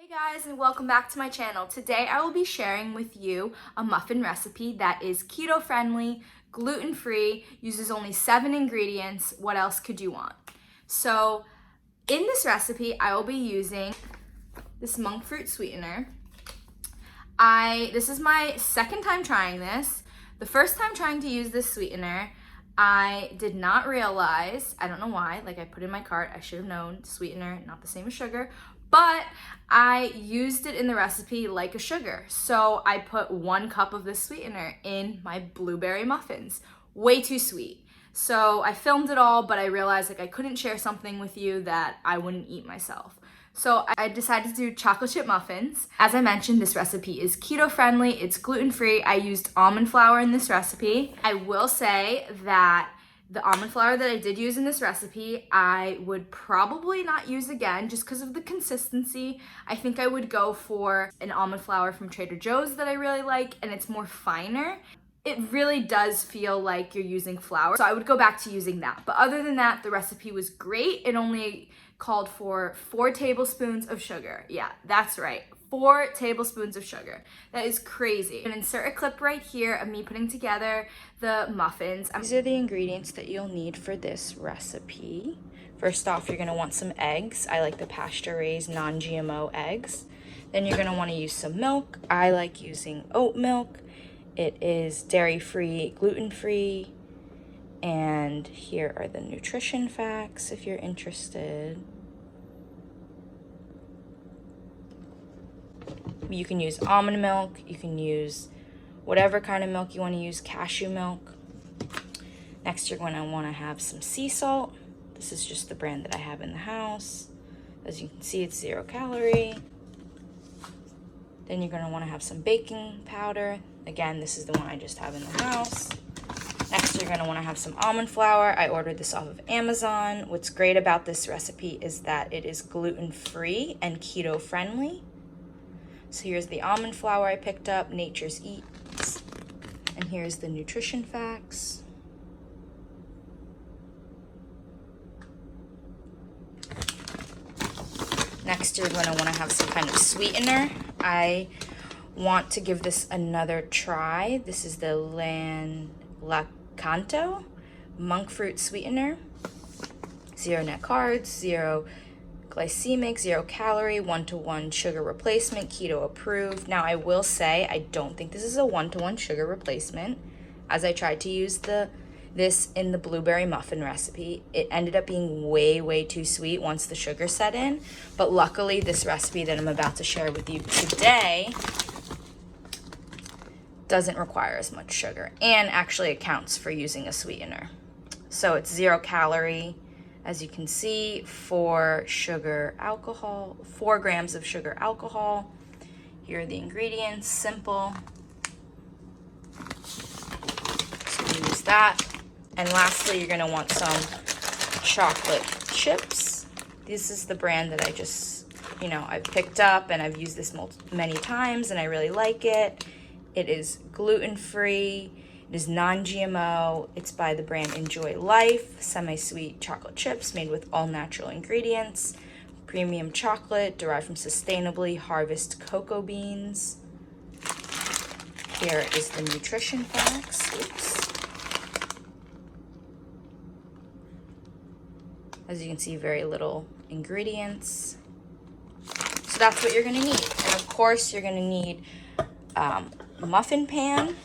Hey guys, and welcome back to my channel. Today I will be sharing with you a muffin recipe that is keto friendly, gluten-free, uses only 7 ingredients. What else could you want? So in this recipe I will be using this Monkfruit Sweetener. This is my second time trying this. The first time trying to use this sweetener, I did not realize, I don't know why, like I put in my cart, I should have known, sweetener, not the same as sugar, but I used it in the recipe like a sugar. So I put 1 cup of this sweetener in my blueberry muffins. Way too sweet. So I filmed it all, but I realized like I couldn't share something with you that I wouldn't eat myself. So I decided to do chocolate chip muffins. As I mentioned, this recipe is keto friendly, it's gluten-free. I used almond flour in this recipe. I will say that the almond flour that I did use in this recipe, I would probably not use again just because of the consistency. I think I would go for an almond flour from Trader Joe's that I really like, and it's more finer. It really does feel like you're using flour, so I would go back to using that. But other than that, the recipe was great. It only called for 4 tablespoons of sugar. Yeah, that's right. 4 tablespoons of sugar. That is crazy. I'm gonna insert a clip right here of me putting together the muffins. These are the ingredients that you'll need for this recipe. First off, you're gonna want some eggs. I like the pasture-raised non-GMO eggs. Then you're gonna wanna use some milk. I like using oat milk. It is dairy-free, gluten-free. And here are the nutrition facts if you're interested. You can use almond milk, you can use whatever kind of milk you want to use, cashew milk. Next, you're going to want to have some sea salt. This is just the brand that I have in the house. As you can see, it's 0 calorie. Then you're going to want to have some baking powder. Again, this is the one I just have in the house. Next, you're going to want to have some almond flour. I ordered this off of Amazon. What's great about this recipe is that it is gluten-free and keto-friendly. So here's the almond flour I picked up, Nature's Eats. And here's the nutrition facts. Next, you're going to want to have some kind of sweetener. I want to give this another try. This is the Canto Monkfruit Sweetener. 0 net carbs, 0 glycemic, 0 calorie, 1-to-1 sugar replacement, keto approved. Now I will say I don't think this is a 1-to-1 sugar replacement. As I tried to use this in the blueberry muffin recipe, it ended up being way too sweet once the sugar set in. But luckily this recipe that I'm about to share with you today doesn't require as much sugar and actually accounts for using a sweetener. So it's 0 calorie, as you can see, 4 grams of sugar alcohol. Here are the ingredients, simple. So we use that. And lastly, you're gonna want some chocolate chips. This is the brand that I just, I've picked up and I've used this many times and I really like it. It is gluten-free, it is non-GMO, it's by the brand Enjoy Life, semi-sweet chocolate chips made with all natural ingredients, premium chocolate derived from sustainably harvested cocoa beans. Here is the nutrition facts. Oops. As you can see, very little ingredients. So that's what you're gonna need. And of course, you're gonna need a muffin pan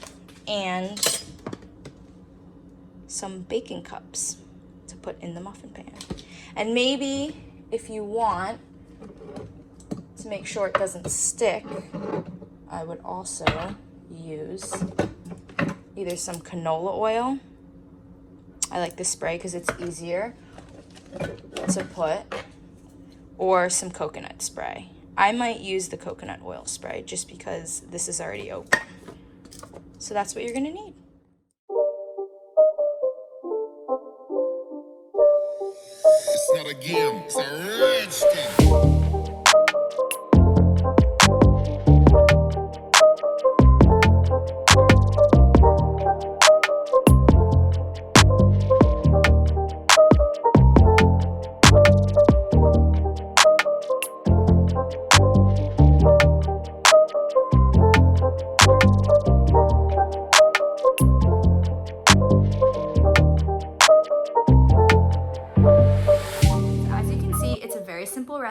and some baking cups to put in the muffin pan. And maybe if you want to make sure it doesn't stick, I would also use either some canola oil. I like this spray because it's easier to put, or some coconut spray. I might use the coconut oil spray just because this is already open. So that's what you're gonna need. It's not a game, it's a rich thing.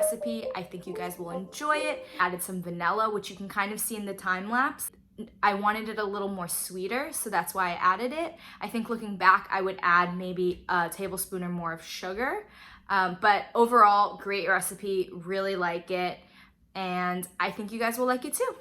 recipe. I think you guys will enjoy it. Added some vanilla, which you can kind of see in the time lapse. I wanted it a little more sweeter, so that's why I added it. I think looking back, I would add maybe a tablespoon or more of sugar. But overall, great recipe, really like it. And I think you guys will like it too.